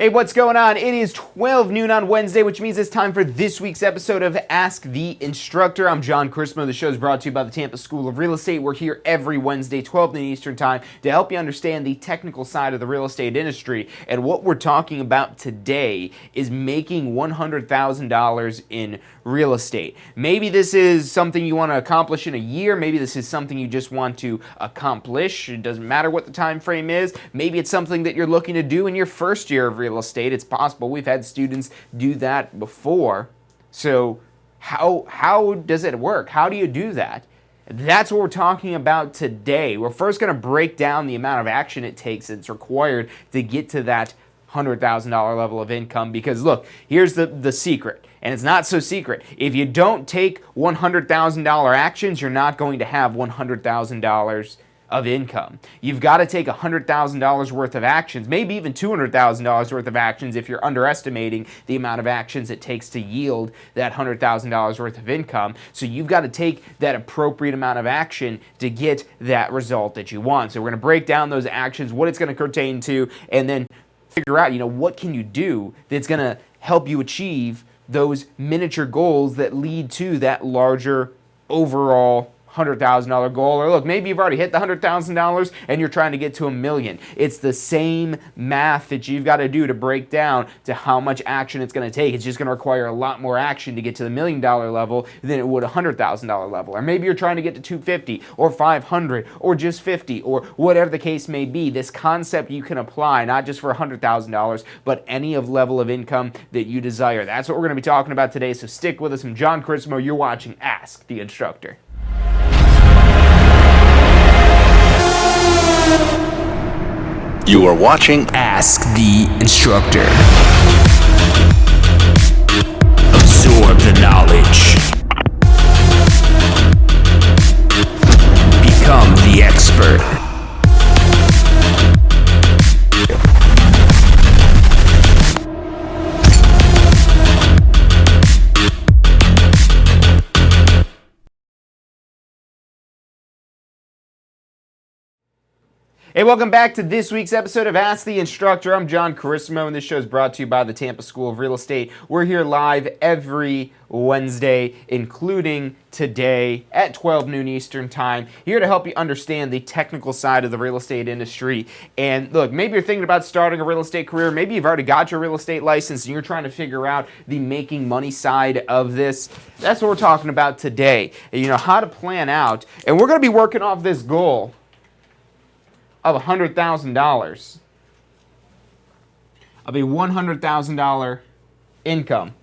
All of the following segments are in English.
Hey, what's going on? It is 12 noon on Wednesday, which means it's time for this week's episode of Ask the Instructor. I'm John Chrismo. The show is brought to you by the Tampa School of Real Estate. We're here every Wednesday, 12 noon Eastern Time, to help you understand the technical side of the real estate industry. And what we're talking about today is making $100,000 in real estate. Maybe this is something you want to accomplish in a year. Maybe this is something you just want to accomplish. It doesn't matter what the time frame is. Maybe it's something that you're looking to do in your first year of real estate. It's possible. We've had students do that before. So how does it work? How do you do that? That's what we're talking about today. We're first going to break down the amount of action it takes that's required to get to that $100,000 level of income, because look, here's the secret, and it's not so secret. If you don't take $100,000 actions, you're not going to have $100,000 of income. You've got to take $100,000 worth of actions, maybe even $200,000 worth of actions if you're underestimating the amount of actions it takes to yield that $100,000 worth of income. So you've got to take that appropriate amount of action to get that result that you want. So we're going to break down those actions, what it's going to pertain to, and then figure out, what can you do that's going to help you achieve those miniature goals that lead to that larger overall $100,000 goal. Or look, maybe you've already hit the $100,000 and you're trying to get to $1 million. It's the same math that you've got to do to break down to how much action it's going to take. It's just going to require a lot more action to get to the $1 million level than it would a $100,000 level. Or maybe you're trying to get to 250 or 500 or just 50 or whatever the case may be. This concept you can apply not just for $100,000, but any of level of income that you desire. That's what we're going to be talking about today. So stick with us. I'm John Chrismo. You're watching Ask the Instructor. You are watching Ask the Instructor. Absorb the knowledge. Become the expert. Hey, welcome back to this week's episode of Ask the Instructor. I'm John Chrismo, and this show is brought to you by the Tampa School of Real Estate. We're here live every Wednesday, including today at 12 noon Eastern Time, here to help you understand the technical side of the real estate industry. And look, maybe you're thinking about starting a real estate career. Maybe you've already got your real estate license and you're trying to figure out the making money side of this. That's what we're talking about today. How to plan out. And we're going to be working off this goal of $100,000 of a $100,000 income.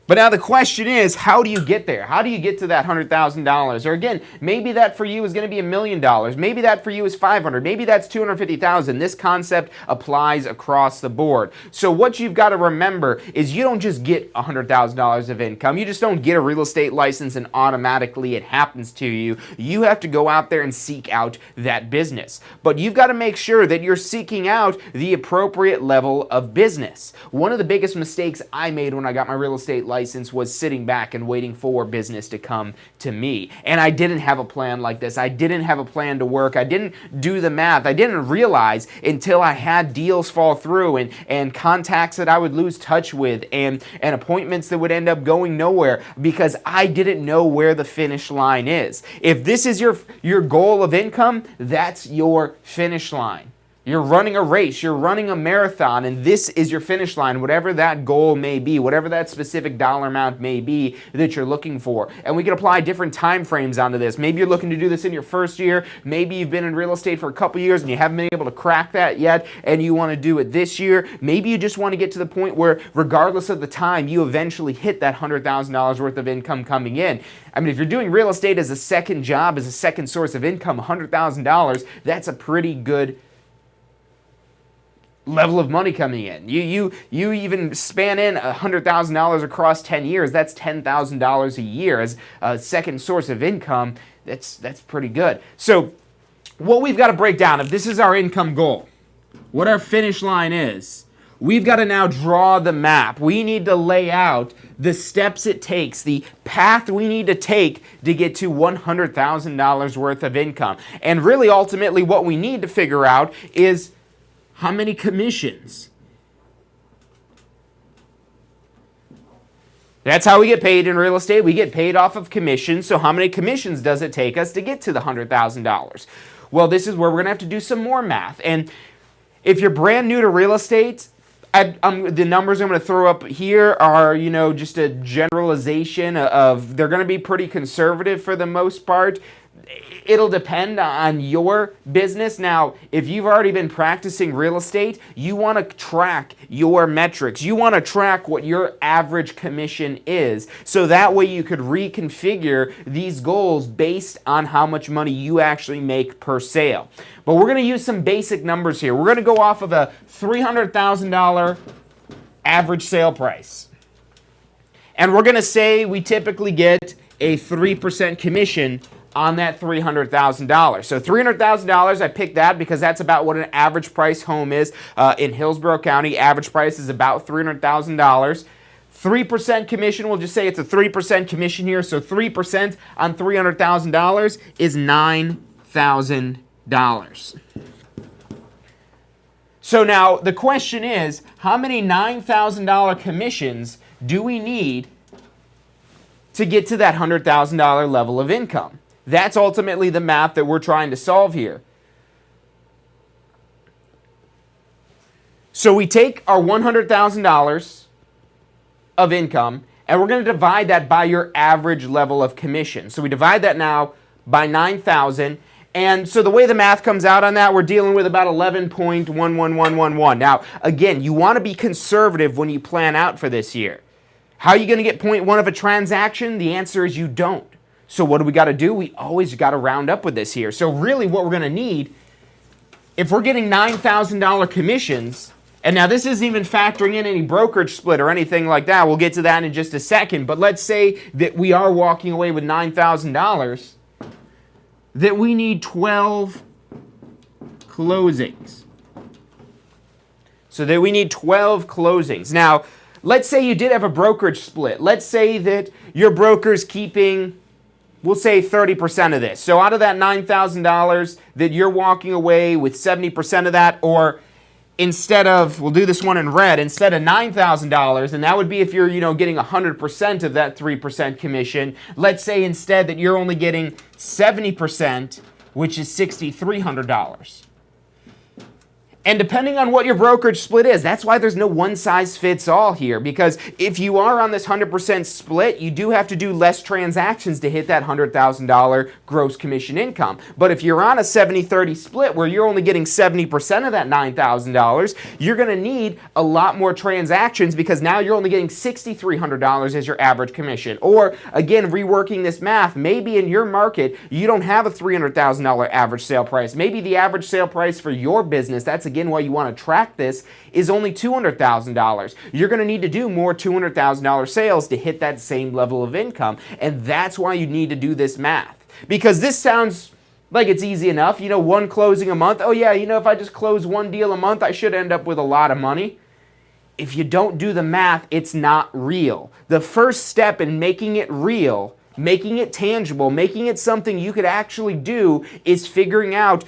But now the question is, how do you get there? How do you get to that $100,000? Or again, maybe that for you is going to be $1 million. Maybe that for you is $500,000. Maybe that's $250,000. This concept applies across the board. So what you've got to remember is you don't just get $100,000 of income. You just don't get a real estate license and automatically it happens to you. You have to go out there and seek out that business. But you've got to make sure that you're seeking out the appropriate level of business. One of the biggest mistakes I made when I got my real estate license was sitting back and waiting for business to come to me. And I didn't have a plan like this. I didn't have a plan to work. I didn't do the math. I didn't realize until I had deals fall through and contacts that I would lose touch with and appointments that would end up going nowhere because I didn't know where the finish line is. If this is your goal of income, that's your finish line. You're running a race, you're running a marathon, and this is your finish line, whatever that goal may be, whatever that specific dollar amount may be that you're looking for. And we can apply different time frames onto this. Maybe you're looking to do this in your first year. Maybe you've been in real estate for a couple years and you haven't been able to crack that yet, and you want to do it this year. Maybe you just want to get to the point where, regardless of the time, you eventually hit that $100,000 worth of income coming in. I mean, if you're doing real estate as a second job, as a second source of income, $100,000, that's a pretty good level of money coming in. You even span in $100,000 across 10 years. That's $10,000 a year as a second source of income. That's pretty good. So what we've got to break down, if this is our income goal, what our finish line is, we've got to now draw the map. We need to lay out the steps it takes, the path we need to take to get to $100,000 worth of income. And really, ultimately, what we need to figure out is how many commissions. That's how we get paid in real estate. We get paid off of commissions. So how many commissions does it take us to get to the $100,000? Well, this is where we're going to have to do some more math. And if you're brand new to real estate, the numbers I'm going to throw up here are, just a generalization of, they're going to be pretty conservative for the most part. It'll depend on your business. Now, if you've already been practicing real estate, you want to track your metrics. You want to track what your average commission is. So that way you could reconfigure these goals based on how much money you actually make per sale. But we're going to use some basic numbers here. We're going to go off of a $300,000 average sale price. And we're going to say we typically get a 3% commission on that $300,000. So $300,000, I picked that because that's about what an average price home is in Hillsborough County. Average price is about $300,000. 3% commission, we'll just say it's a 3% commission here. So 3% on $300,000 is $9,000. So now the question is, how many $9,000 commissions do we need to get to that $100,000 level of income? That's ultimately the math that we're trying to solve here. So we take our $100,000 of income and we're going to divide that by your average level of commission. So we divide that now by 9,000. And so the way the math comes out on that, we're dealing with about 11.11111. Now, again, you want to be conservative when you plan out for this year. How are you going to get 0.1 of a transaction? The answer is you don't. So what do we got to do? We always got to round up with this here. So really what we're going to need, if we're getting $9,000 commissions, and now this isn't even factoring in any brokerage split or anything like that. We'll get to that in just a second. But let's say that we are walking away with $9,000, that we need 12 closings. So that we need 12 closings. Now, let's say you did have a brokerage split. Let's say that your broker's keeping, we'll say 30% of this. So out of that $9,000 that you're walking away with 70% of that, or instead of, we'll do this one in red, instead of $9,000, and that would be if you're, getting 100% of that 3% commission. Let's say instead that you're only getting 70%, which is $6,300. And depending on what your brokerage split is, that's why there's no one size fits all here, because if you are on this 100% split, you do have to do less transactions to hit that $100,000 gross commission income. But if you're on a 70-30 split where you're only getting 70% of that $9,000, you're going to need a lot more transactions because now you're only getting $6,300 as your average commission. Or again, reworking this math, maybe in your market, you don't have a $300,000 average sale price. Maybe the average sale price for your business, that's again why you want to track this, is only $200,000. You're going to need to do more $200,000 sales to hit that same level of income. And that's why you need to do this math. Because this sounds like it's easy enough. One closing a month. Oh yeah, if I just close one deal a month, I should end up with a lot of money. If you don't do the math, it's not real. The first step in making it real, making it tangible, making it something you could actually do is figuring out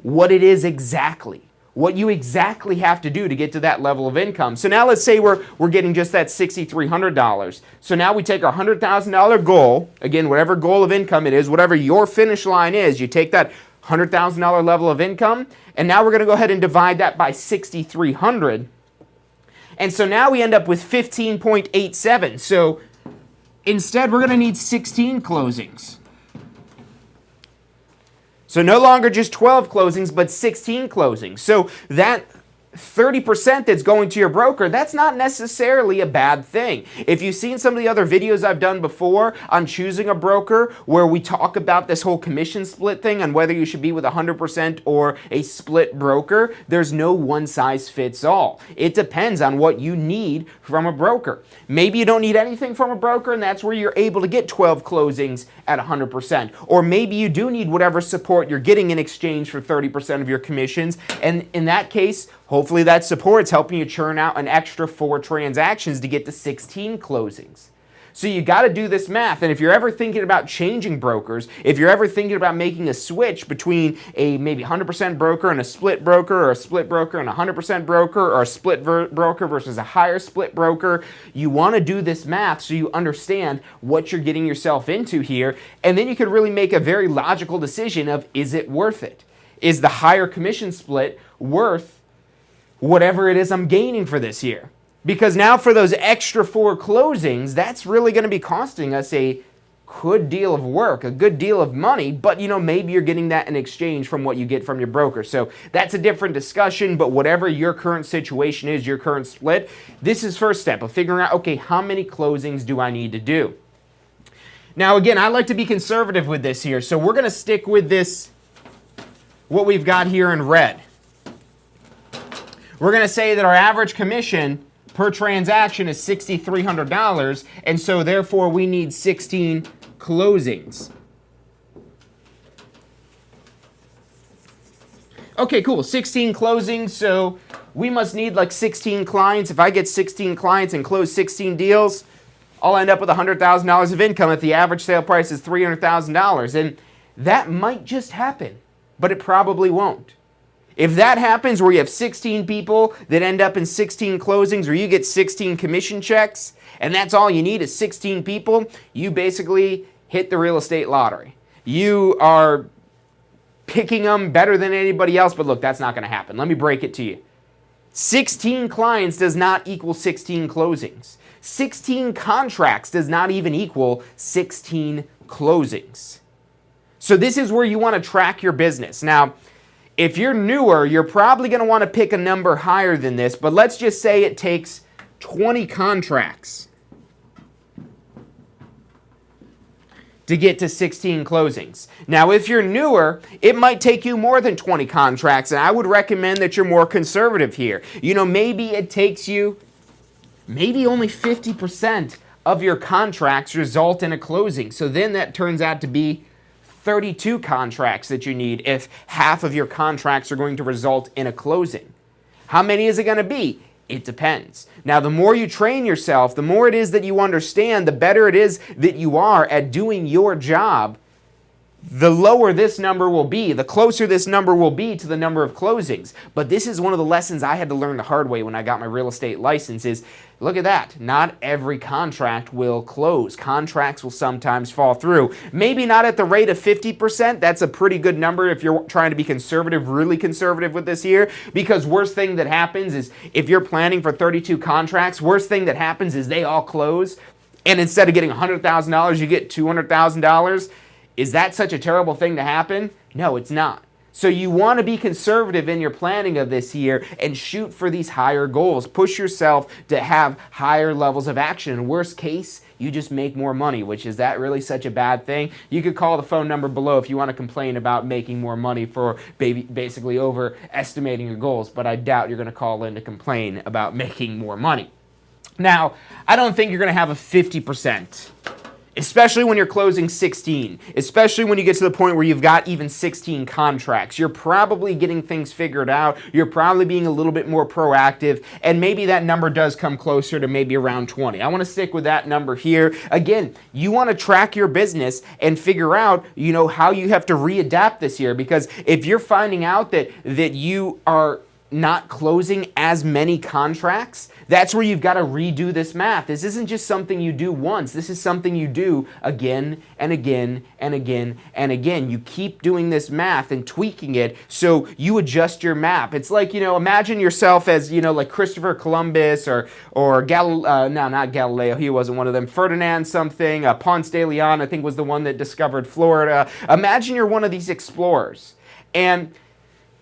what it is exactly. What you exactly have to do to get to that level of income. So now let's say we're getting just that $6,300. So now we take our $100,000 goal, again, whatever goal of income it is, whatever your finish line is, you take that $100,000 level of income, and now we're going to go ahead and divide that by 6,300. And so now we end up with 15.87. So instead, we're going to need 16 closings. So no longer just 12 closings, but 16 closings. So that 30% that's going to your broker, that's not necessarily a bad thing. If you've seen some of the other videos I've done before on choosing a broker where we talk about this whole commission split thing and whether you should be with 100% or a split broker, there's no one size fits all. It depends on what you need from a broker. Maybe you don't need anything from a broker and that's where you're able to get 12 closings at 100%. Or maybe you do need whatever support you're getting in exchange for 30% of your commissions, and in that case, Hopefully that support's helping you churn out an extra 4 transactions to get to 16 closings. So you got to do this math. And if you're ever thinking about changing brokers, if you're ever thinking about making a switch between a maybe 100% broker and a split broker, or a split broker and a 100% broker, or a split broker versus a higher split broker, you want to do this math so you understand what you're getting yourself into here. And then you can really make a very logical decision of, is it worth it? Is the higher commission split worth whatever it is I'm gaining for this year? Because now for those extra 4 closings, that's really going to be costing us a good deal of work, a good deal of money, but maybe you're getting that in exchange from what you get from your broker. So that's a different discussion, but whatever your current situation is, your current split, this is first step of figuring out, okay, how many closings do I need to do? Now again, I like to be conservative with this here, so we're going to stick with this, what we've got here in red. We're going to say that our average commission per transaction is $6,300, and so therefore we need 16 closings. Okay, cool, 16 closings, so we must need like 16 clients. If I get 16 clients and close 16 deals, I'll end up with $100,000 of income if the average sale price is $300,000, and that might just happen, but it probably won't. If that happens where you have 16 people that end up in 16 closings, or you get 16 commission checks, and that's all you need is 16 people, you basically hit the real estate lottery. You are picking them better than anybody else, but look, that's not going to happen. Let me break it to you. 16 clients does not equal 16 closings. 16 contracts does not even equal 16 closings. So this is where you want to track your business. Now, if you're newer, you're probably going to want to pick a number higher than this, but let's just say it takes 20 contracts to get to 16 closings. Now, if you're newer, it might take you more than 20 contracts, and I would recommend that you're more conservative here. Maybe it takes you, maybe only 50% of your contracts result in a closing. So then that turns out to be 32 contracts that you need if half of your contracts are going to result in a closing. How many is it going to be? It depends. Now, the more you train yourself, the more it is that you understand, the better it is that you are at doing your job, the lower this number will be, the closer this number will be to the number of closings. But this is one of the lessons I had to learn the hard way when I got my real estate license is, look at that, not every contract will close. Contracts will sometimes fall through. Maybe not at the rate of 50%. That's a pretty good number if you're trying to be conservative, really conservative with this year, because worst thing that happens is if you're planning for 32 contracts, worst thing that happens is they all close, and instead of getting $100,000, you get $200,000. Is that such a terrible thing to happen? No, it's not. So you want to be conservative in your planning of this year and shoot for these higher goals. Push yourself to have higher levels of action. In worst case, you just make more money, which is that really such a bad thing? You could call the phone number below if you want to complain about making more money for basically overestimating your goals, but I doubt you're going to call in to complain about making more money. Now, I don't think you're going to have a 50%. Especially when you're closing 16, especially when you get to the point where you've got even 16 contracts. You're probably getting things figured out. You're probably being a little bit more proactive, and maybe that number does come closer to maybe around 20. I want to stick with that number here. Again, you want to track your business and figure out, how you have to readapt this year, because if you're finding out that you are not closing as many contracts, that's where you've got to redo this math. This isn't just something you do once. This is something you do again and again and again and again. You keep doing this math and tweaking it so you adjust your map. It's like, imagine yourself as, like Christopher Columbus or not Galileo, he wasn't one of them. Ferdinand something, Ponce de Leon, I think was the one that discovered Florida. Imagine you're one of these explorers, and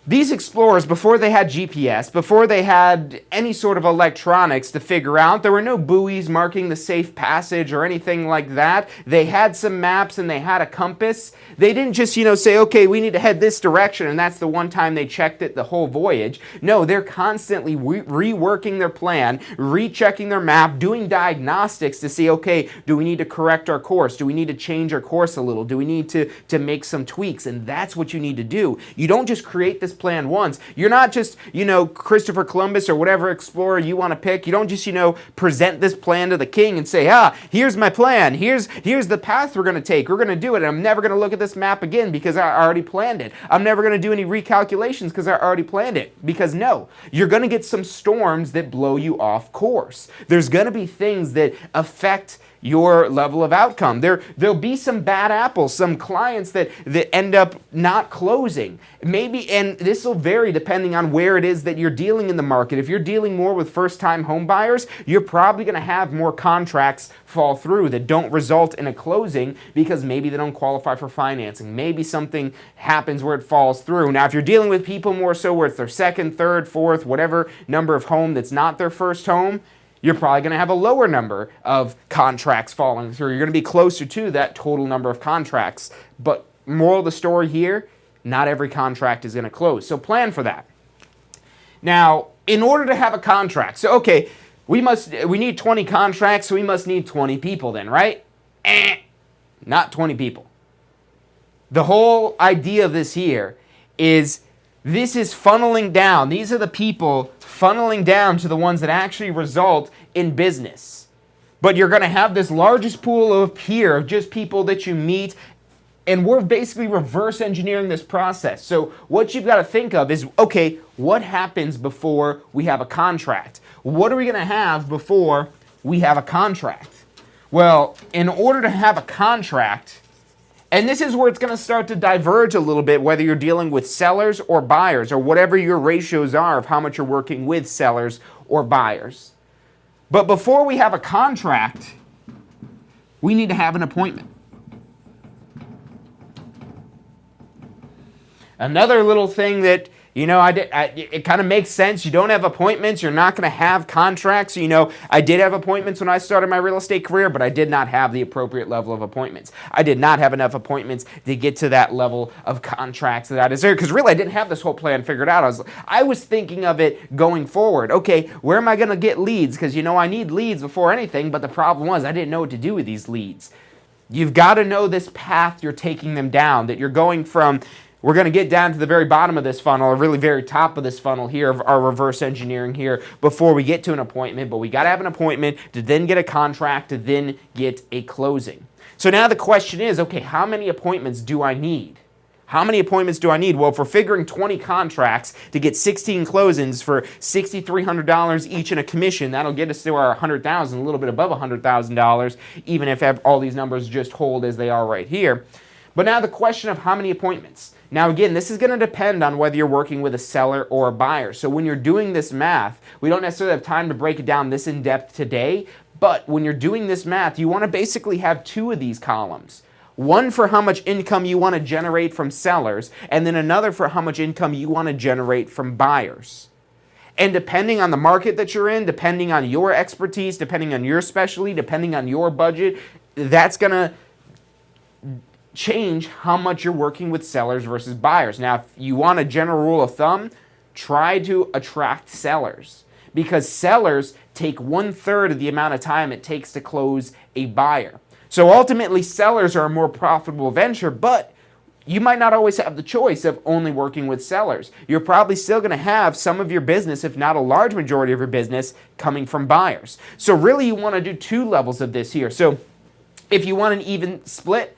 these explorers, before they had GPS, before they had any sort of electronics to figure out, there were no buoys marking the safe passage or anything like that. They had some maps and they had a compass. They didn't just, say, okay, we need to head this direction, and that's the one time they checked it the whole voyage. No, they're constantly reworking their plan, rechecking their map, doing diagnostics to see, okay, do we need to correct our course? Do we need to change our course a little? Do we need to make some tweaks? And that's what you need to do. You don't just create this this plan once. You're not just, Christopher Columbus or whatever explorer you want to pick. You don't just, present this plan to the king and say, here's my plan. Here's the path we're going to take. We're going to do it. And I'm never going to look at this map again because I already planned it. I'm never going to do any recalculations because I already planned it. Because no, you're going to get some storms that blow you off course. There's going to be things that affect your level of outcome. There'll be some bad apples, some clients that end up not closing. Maybe, and this will vary depending on where it is that you're dealing in the market. If you're dealing more with first-time home buyers, you're probably going to have more contracts fall through that don't result in a closing because maybe they don't qualify for financing. Maybe something happens where it falls through. Now, if you're dealing with people more so where it's their second, third, fourth, whatever number of home that's not their first home, you're probably going to have a lower number of contracts falling through. You're going to be closer to that total number of contracts. But moral of the story here, not every contract is going to close. So plan for that. Now, in order to have a contract, so okay, we need 20 contracts, so we must need 20 people then, right? Not 20 people. The whole idea of this here is this is funneling down. These are the people funneling down to the ones that actually result in business. But you're going to have this largest pool of just people that you meet, and we're basically reverse engineering this process. So what you've got to think of is, okay, what happens before we have a contract? What are we going to have before we have a contract? Well, in order to have a contract, and this is where it's going to start to diverge a little bit, whether you're dealing with sellers or buyers, or whatever your ratios are of how much you're working with sellers or buyers. But before we have a contract, we need to have an appointment. Another little thing that, it kind of makes sense. You don't have appointments. You're not going to have contracts. I did have appointments when I started my real estate career, but I did not have the appropriate level of appointments. I did not have enough appointments to get to that level of contracts that I deserve. Because really, I didn't have this whole plan figured out. I was thinking of it going forward. Okay, where am I going to get leads? Because, I need leads before anything. But the problem was I didn't know what to do with these leads. You've got to know this path you're taking them down, that you're going from... We're going to get down to the very bottom of this funnel, or really very top of this funnel here, of our reverse engineering here, before we get to an appointment. But we got to have an appointment to then get a contract, to then get a closing. So now the question is, okay, how many appointments do I need? How many appointments do I need? Well, if we're figuring 20 contracts to get 16 closings for $6,300 each in a commission, that'll get us to our $100,000, a little bit above $100,000, even if all these numbers just hold as they are right here. But now the question of how many appointments. Now again, this is going to depend on whether you're working with a seller or a buyer. So when you're doing this math, we don't necessarily have time to break it down this in depth today, but when you're doing this math, you want to basically have two of these columns. One for how much income you want to generate from sellers, and then another for how much income you want to generate from buyers. And depending on the market that you're in, depending on your expertise, depending on your specialty, depending on your budget, that's going to change how much you're working with sellers versus buyers. Now, if you want a general rule of thumb, try to attract sellers, because sellers take 1/3 of the amount of time it takes to close a buyer. So ultimately, sellers are a more profitable venture, but you might not always have the choice of only working with sellers. You're probably still going to have some of your business, if not a large majority of your business, coming from buyers. So really, you want to do two levels of this here. So if you want an even split,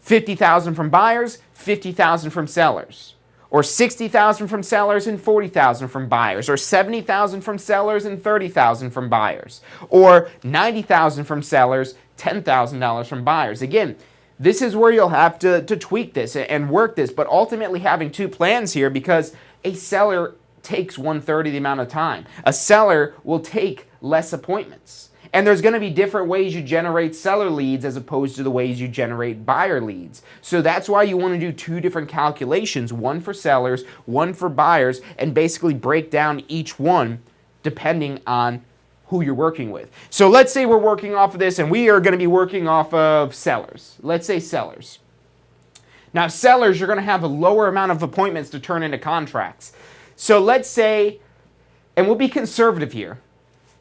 50,000 from buyers, 50,000 from sellers, or 60,000 from sellers and 40,000 from buyers, or 70,000 from sellers and 30,000 from buyers, or 90,000 from sellers, $10,000 from buyers. Again, this is where you'll have to tweak this and work this, but ultimately having two plans here, because a seller takes 1/3 of the amount of time. A seller will take less appointments. And there's going to be different ways you generate seller leads as opposed to the ways you generate buyer leads. So that's why you want to do two different calculations, one for sellers, one for buyers, and basically break down each one depending on who you're working with. So let's say we're working off of this, and we are going to be working off of sellers. Let's say sellers. Now, sellers, you're going to have a lower amount of appointments to turn into contracts. So let's say, and we'll be conservative here,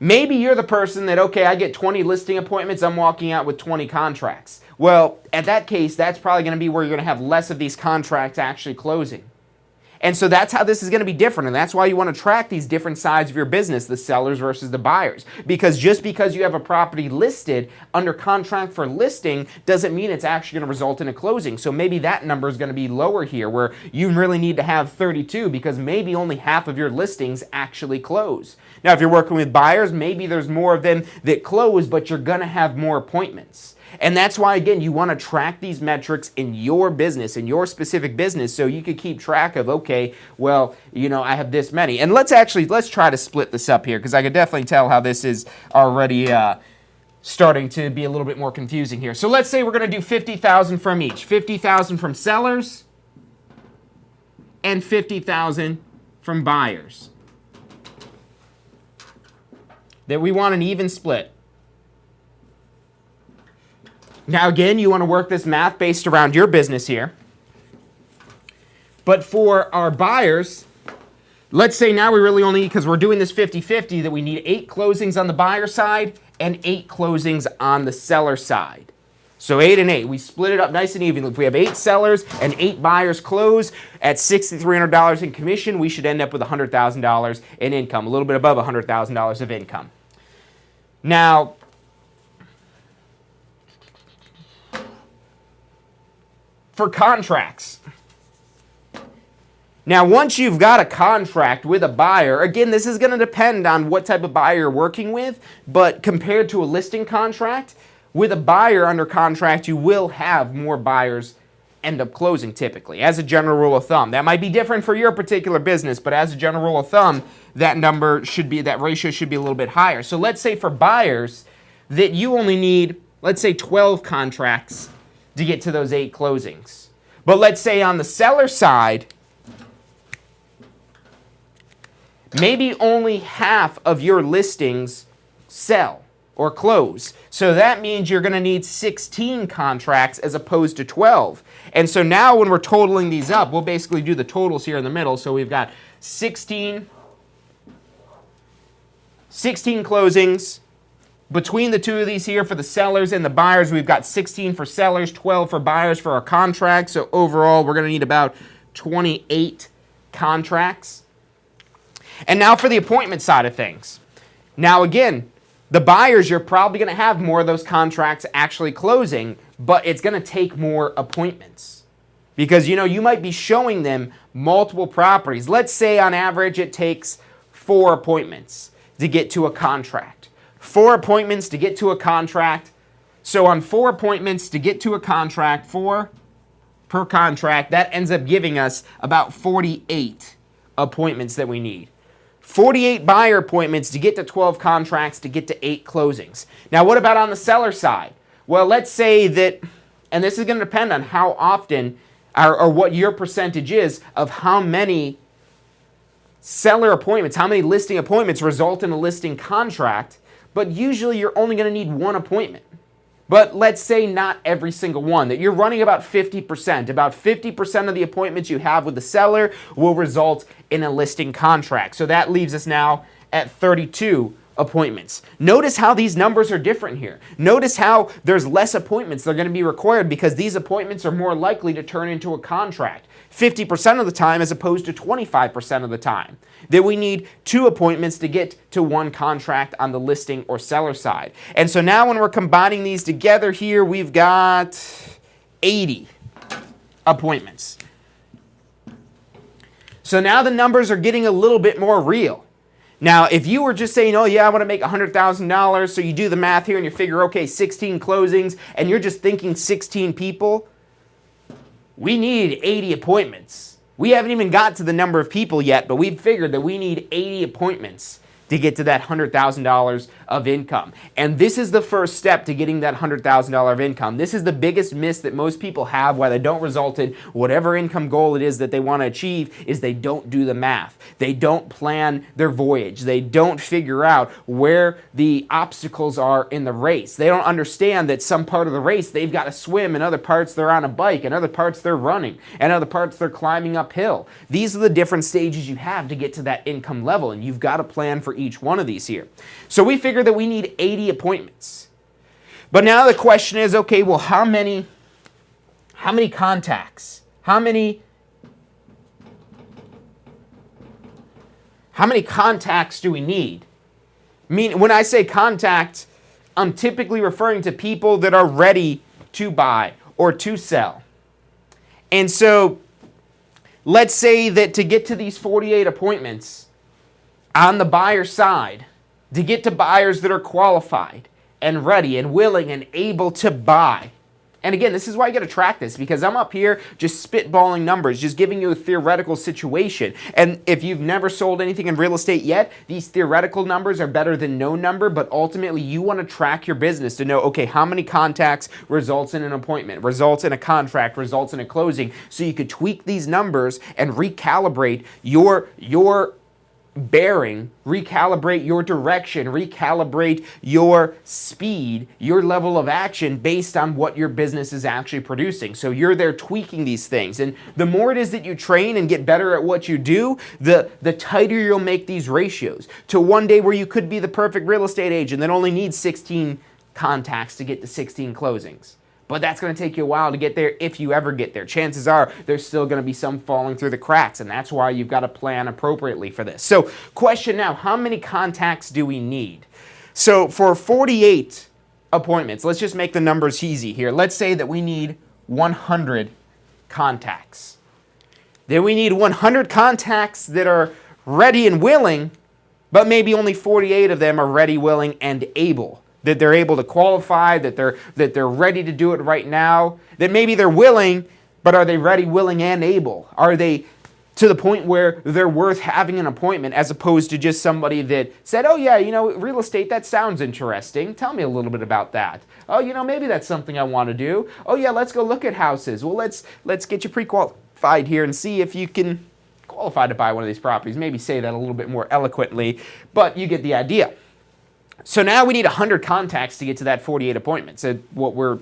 maybe you're the person that, okay, I get 20 listing appointments, I'm walking out with 20 contracts. Well, at that case, that's probably going to be where you're going to have less of these contracts actually closing. And so that's how this is going to be different. And that's why you want to track these different sides of your business, the sellers versus the buyers. Because just because you have a property listed under contract for listing doesn't mean it's actually going to result in a closing. So maybe that number is going to be lower here, where you really need to have 32 because maybe only half of your listings actually close. Now, if you're working with buyers, maybe there's more of them that close, but you're going to have more appointments. And that's why, again, you want to track these metrics in your business, in your specific business, so you could keep track of, okay, well, I have this many. And let's try to split this up here, because I could definitely tell how this is already starting to be a little bit more confusing here. So let's say we're going to do 50,000 from each. 50,000 from sellers and 50,000 from buyers. That we want an even split. Now, again, you want to work this math based around your business here. But for our buyers, let's say now we really only need, because we're doing this 50-50, that we need 8 closings on the buyer side and 8 closings on the seller side. So 8 and 8. We split it up nice and even. If we have 8 sellers and 8 buyers close at $6,300 in commission, we should end up with $100,000 in income, a little bit above $100,000 of income. Now, for contracts. Now, once you've got a contract with a buyer, again, this is going to depend on what type of buyer you're working with, but compared to a listing contract, with a buyer under contract, you will have more buyers end up closing typically, as a general rule of thumb. That might be different for your particular business, but as a general rule of thumb, that ratio should be a little bit higher. So let's say for buyers that you only need, let's say 12 contracts to get to those 8 closings. But let's say on the seller side, maybe only half of your listings sell or close. So that means you're going to need 16 contracts as opposed to 12. And so now when we're totaling these up, we'll basically do the totals here in the middle. So we've got 16 closings. Between the two of these here for the sellers and the buyers, we've got 16 for sellers, 12 for buyers for our contract. So overall, we're going to need about 28 contracts. And now for the appointment side of things. Now again, the buyers, you're probably going to have more of those contracts actually closing, but it's going to take more appointments. Because, you might be showing them multiple properties. Let's say on average it takes 4 appointments to get to a contract. 4 appointments to get to a contract. So on 4 appointments to get to a contract, 4 per contract, that ends up giving us about 48 appointments that we need. 48 buyer appointments to get to 12 contracts to get to 8 closings. Now, what about on the seller side? Well, let's say that, and this is going to depend on how often or what your percentage is of how many seller appointments, how many listing appointments result in a listing contract, but usually you're only going to need 1 appointment. But let's say not every single one, that you're running about 50%. About 50% of the appointments you have with the seller will result in a listing contract. So that leaves us now at 32 appointments. Notice how these numbers are different here. Notice how there's less appointments that are going to be required because these appointments are more likely to turn into a contract 50% of the time as opposed to 25% of the time. That we need 2 appointments to get to 1 contract on the listing or seller side. And so now when we're combining these together here, we've got 80 appointments. So now the numbers are getting a little bit more real. Now, if you were just saying, oh yeah, I want to make $100,000, so you do the math here and you figure, okay, 16 closings, and you're just thinking 16 people, we need 80 appointments. We haven't even got to the number of people yet, but we've figured that we need 80 appointments to get to that $100,000 of income. And this is the first step to getting that $100,000 of income. This is the biggest miss that most people have why they don't result in whatever income goal it is that they want to achieve is they don't do the math. They don't plan their voyage. They don't figure out where the obstacles are in the race. They don't understand that some part of the race they've got to swim, and other parts they're on a bike, and other parts they're running, and other parts they're climbing uphill. These are the different stages you have to get to that income level, and you've got to plan for each one of these here. So we figured that we need 80 appointments. But now the question is, okay, well, how many contacts? How many How many contacts do we need? When I say contact, I'm typically referring to people that are ready to buy or to sell. And so let's say that to get to these 48 appointments on the buyer side, to get to buyers that are qualified and ready and willing and able to buy. And again, this is why you got to track this, because I'm up here just spitballing numbers, just giving you a theoretical situation. And if you've never sold anything in real estate yet, these theoretical numbers are better than no number, but ultimately you want to track your business to know, okay, how many contacts results in an appointment, results in a contract, results in a closing, so you could tweak these numbers and recalibrate your bearing, recalibrate your direction, recalibrate your speed, your level of action based on what your business is actually producing. So you're there tweaking these things. And the more it is that you train and get better at what you do, the tighter you'll make these ratios to one day where you could be the perfect real estate agent that only needs 16 contacts to get to 16 closings. But that's going to take you a while to get there if you ever get there. Chances are there's still going to be some falling through the cracks, and that's why you've got to plan appropriately for this. So question now, how many contacts do we need? So for 48 appointments, let's just make the numbers easy here. Let's say that we need 100 contacts. Then we need 100 contacts that are ready and willing, but maybe only 48 of them are ready, willing, and able. That they're able to qualify, that they're ready to do it right now, that maybe they're willing, but are they ready, willing, and able? Are they to the point where they're worth having an appointment, as opposed to just somebody that said, oh yeah, real estate, that sounds interesting. Tell me a little bit about that. Oh, maybe that's something I want to do. Oh yeah, let's go look at houses. Well, let's get you pre-qualified here and see if you can qualify to buy one of these properties. Maybe say that a little bit more eloquently, but you get the idea. So now we need 100 contacts to get to that 48 appointments, what we're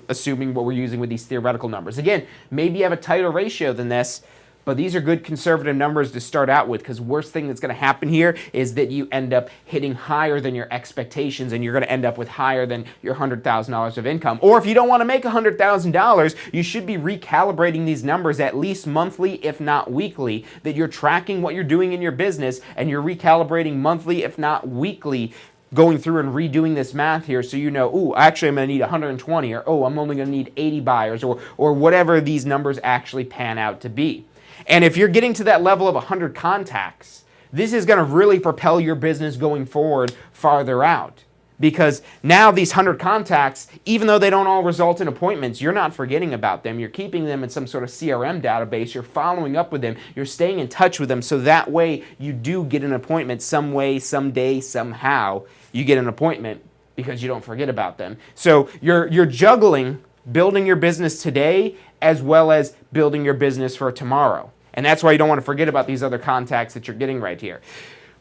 using with these theoretical numbers. Again, maybe you have a tighter ratio than this, but these are good conservative numbers to start out with, because worst thing that's going to happen here is that you end up hitting higher than your expectations, and you're going to end up with higher than your $100,000 of income. Or if you don't want to make $100,000, you should be recalibrating these numbers at least monthly, if not weekly, that you're tracking what you're doing in your business, and you're recalibrating monthly, if not weekly, going through and redoing this math here, so you know, ooh, actually I'm going to need 120, or oh, I'm only going to need 80 buyers, or whatever these numbers actually pan out to be. And if you're getting to that level of 100 contacts, this is going to really propel your business going forward farther out. Because now these 100 contacts, even though they don't all result in appointments, you're not forgetting about them. You're keeping them in some sort of CRM database. You're following up with them. You're staying in touch with them, so that way you do get an appointment some way, someday, somehow. You get an appointment because you don't forget about them. So you're juggling building your business today as well as building your business for tomorrow. And that's why you don't want to forget about these other contacts that you're getting right here.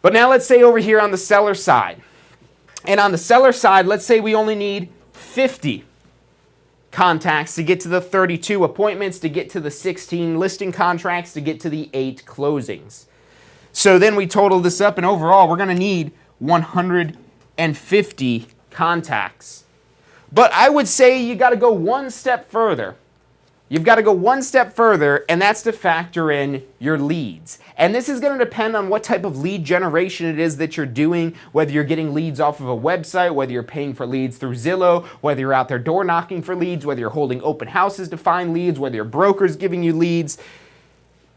But now let's say over here on the seller side. And on the seller side, let's say we only need 50 contacts to get to the 32 appointments, to get to the 16 listing contracts, to get to the 8 closings. So then we total this up, and overall we're going to need 150 contacts. But I would say you got to go one step further. You've got to go one step further, and that's to factor in your leads. And this is going to depend on what type of lead generation it is that you're doing, whether you're getting leads off of a website, whether you're paying for leads through Zillow, whether you're out there door knocking for leads, whether you're holding open houses to find leads, whether your broker's giving you leads.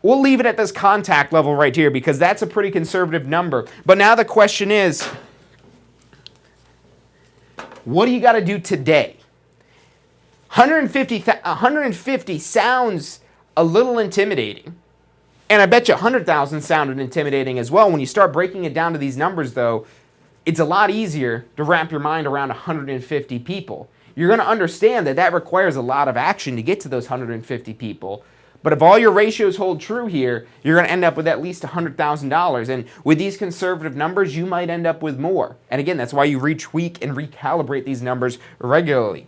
We'll leave it at this contact level right here, because that's a pretty conservative number. But now the question is, what do you got to do today? 150 sounds a little intimidating. And I bet you 100,000 sounded intimidating as well. When you start breaking it down to these numbers, though, it's a lot easier to wrap your mind around 150 people. You're going to understand that that requires a lot of action to get to those 150 people. But if all your ratios hold true here, you're going to end up with at least $100,000. And with these conservative numbers, you might end up with more. And again, that's why you retweak and recalibrate these numbers regularly.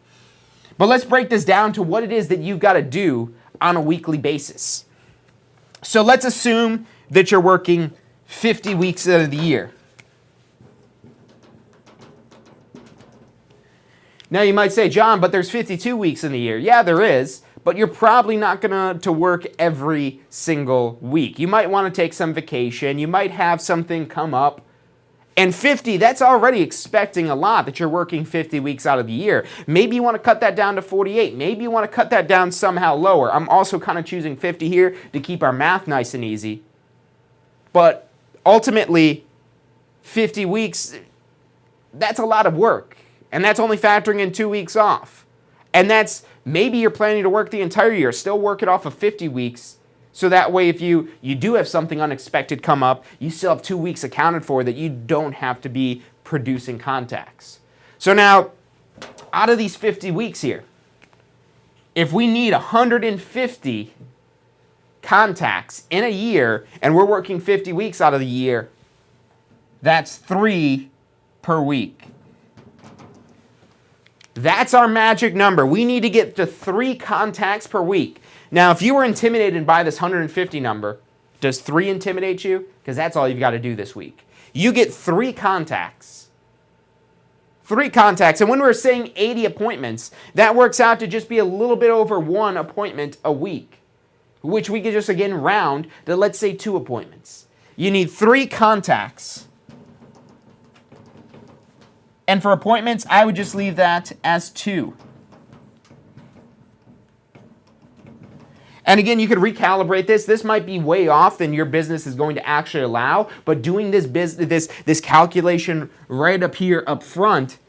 But let's break this down to what it is that you've got to do on a weekly basis. So let's assume that you're working 50 weeks out of the year. Now you might say, John, but there's 52 weeks in the year. Yeah, there is. but you're probably not going to work every single week. You might want to take some vacation. You might have something come up. And 50, that's already expecting a lot, that you're working 50 weeks out of the year. Maybe you want to cut that down to 48. Maybe you want to cut that down somehow lower. I'm also kind of choosing 50 here to keep our math nice and easy. But ultimately, 50 weeks, that's a lot of work. And that's only factoring in 2 weeks off. And that's, maybe you're planning to work the entire year, still work it off of 50 weeks. So that way, if you do have something unexpected come up, you still have 2 weeks accounted for that you don't have to be producing contacts. So now, out of these 50 weeks here, if we need 150 contacts in a year, and we're working 50 weeks out of the year, that's 3 per week. That's our magic number. We need to get to 3 contacts per week. Now, if you were intimidated by this 150 number, does 3 intimidate you? Because that's all you've got to do this week. You get 3 contacts. 3 contacts. And when we're saying 80 appointments, that works out to just be a little bit over 1 appointment a week, which we could just, again, round to, let's say, 2 appointments. You need 3 contacts. And for appointments, I would just leave that as 2. And again, you could recalibrate this. This might be way off than your business is going to actually allow, but doing this calculation right up here up front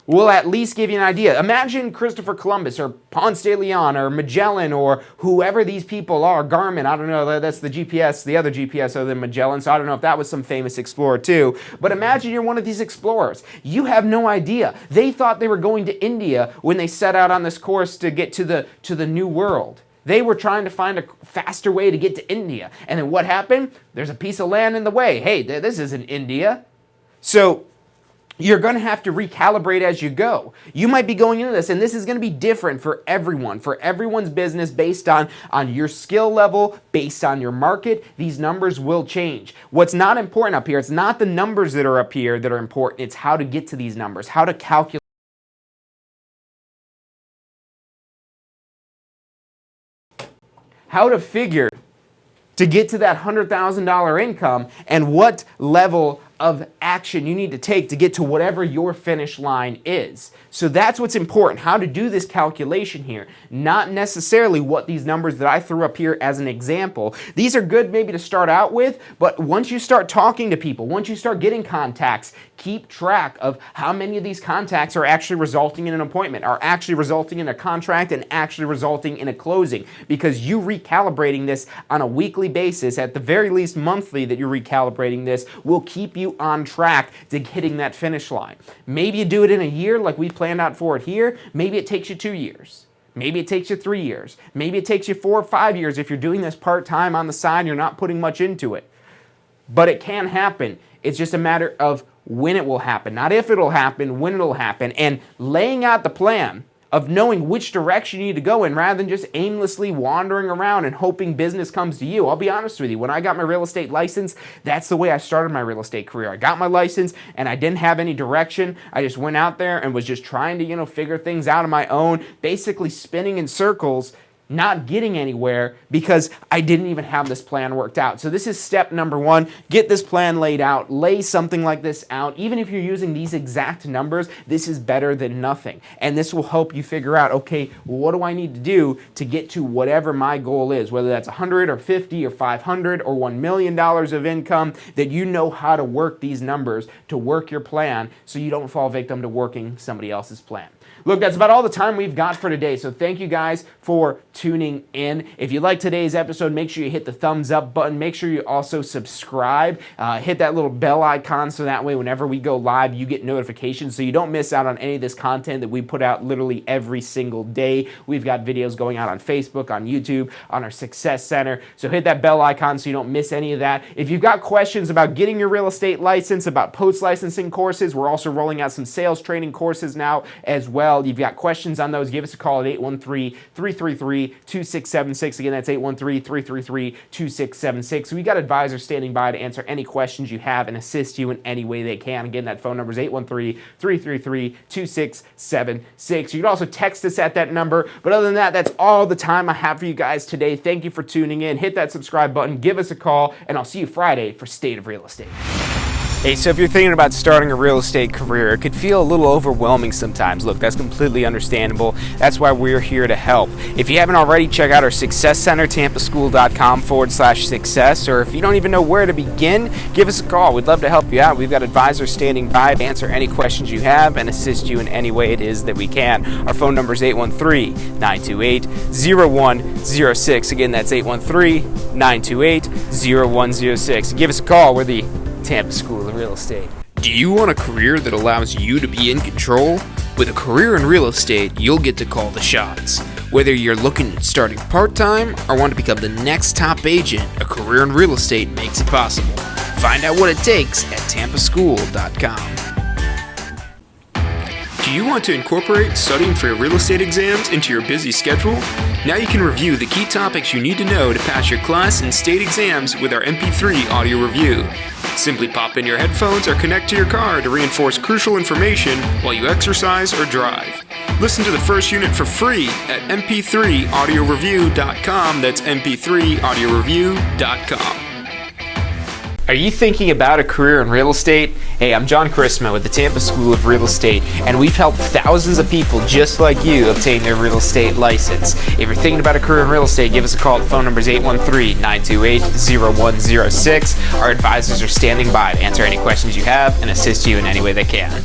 will at least give you an idea. Imagine Christopher Columbus or Ponce de Leon or Magellan or whoever these people are, Garmin, I don't know, that's the GPS, the other GPS other than Magellan, so I don't know if that was some famous explorer too. But imagine you're one of these explorers. You have no idea. They thought they were going to India when they set out on this course to get to the New World. They were trying to find a faster way to get to India. And then what happened? There's a piece of land in the way. Hey, this isn't India. So you're going to have to recalibrate as you go. You might be going into this, and this is going to be different for everyone, for everyone's business based on your skill level, based on your market. These numbers will change. What's not important up here, it's not the numbers that are up here that are important. It's how to get to these numbers, how to calculate. How to figure to get to that $100,000 income and what level of action you need to take to get to whatever your finish line is. So that's what's important, how to do this calculation here, not necessarily what these numbers that I threw up here as an example. These are good maybe to start out with, but once you start talking to people, once you start getting contacts, keep track of how many of these contacts are actually resulting in an appointment, are actually resulting in a contract, and actually resulting in a closing, because you recalibrating this on a weekly basis, at the very least monthly that you're recalibrating this, will keep you on track to hitting that finish line. Maybe you do it in a year like we planned out for it here. Maybe it takes you 2 years. Maybe it takes you 3 years. Maybe it takes you 4 or 5 years if you're doing this part-time on the side and you're not putting much into it. But it can happen. It's just a matter of when it will happen. Not if it'll happen, when it'll happen. And laying out the plan of knowing which direction you need to go in rather than just aimlessly wandering around and hoping business comes to you. I'll be honest with you, when I got my real estate license, that's the way I started my real estate career. I got my license and I didn't have any direction. I just went out there and was just trying to, figure things out on my own, basically spinning in circles, not getting anywhere because I didn't even have this plan worked out. So this is step number 1. Get this plan laid out. Lay something like this out. Even if you're using these exact numbers, this is better than nothing. And this will help you figure out, okay, well, what do I need to do to get to whatever my goal is, whether that's 100 or 50 or 500 or $1 million of income, that you know how to work these numbers to work your plan so you don't fall victim to working somebody else's plan. Look, that's about all the time we've got for today, so thank you guys for tuning in. If you like today's episode, make sure you hit the thumbs up button. Make sure you also subscribe. Hit that little bell icon so that way whenever we go live, you get notifications so you don't miss out on any of this content that we put out literally every single day. We've got videos going out on Facebook, on YouTube, on our Success Center, so hit that bell icon so you don't miss any of that. If you've got questions about getting your real estate license, about post-licensing courses, we're also rolling out some sales training courses now as well. well. You've got questions on those, give us a call at 813-333-2676. Again, that's 813-333-2676. We got advisors standing by to answer any questions you have and assist you in any way they can. Again, that phone number is 813-333-2676. You can also text us at that number. But other than that, that's all the time I have for you guys today. Thank you for tuning in. Hit that subscribe button, give us a call, and I'll see you Friday for State of Real Estate. Hey, so if you're thinking about starting a real estate career, it could feel a little overwhelming sometimes. Look, that's completely understandable. That's why we're here to help. If you haven't already, check out our Success Center, tampaschool.com/success, or if you don't even know where to begin, give us a call. We'd love to help you out. We've got advisors standing by to answer any questions you have and assist you in any way it is that we can. Our phone number is 813-928-0106. Again, that's 813-928-0106. Give us a call. We're the Tampa School of Real Estate. Do you want a career that allows you to be in control? With a career in real estate, you'll get to call the shots. Whether you're looking at starting part-time or want to become the next top agent, a career in real estate makes it possible. Find out what it takes at tampaschool.com. Do you want to incorporate studying for your real estate exams into your busy schedule? Now you can review the key topics you need to know to pass your class and state exams with our MP3 audio review. Simply pop in your headphones or connect to your car to reinforce crucial information while you exercise or drive. Listen to the first unit for free at mp3audioreview.com. That's mp3audioreview.com. Are you thinking about a career in real estate? Hey, I'm John Christma with the Tampa School of Real Estate, and we've helped thousands of people just like you obtain their real estate license. If you're thinking about a career in real estate, give us a call. The phone number is 813-928-0106. Our advisors are standing by to answer any questions you have and assist you in any way they can.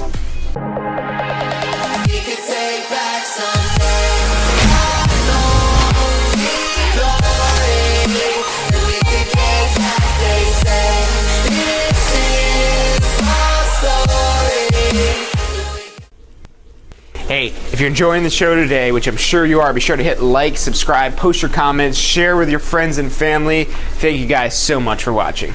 Hey, if you're enjoying the show today, which I'm sure you are, be sure to hit like, subscribe, post your comments, share with your friends and family. Thank you guys so much for watching.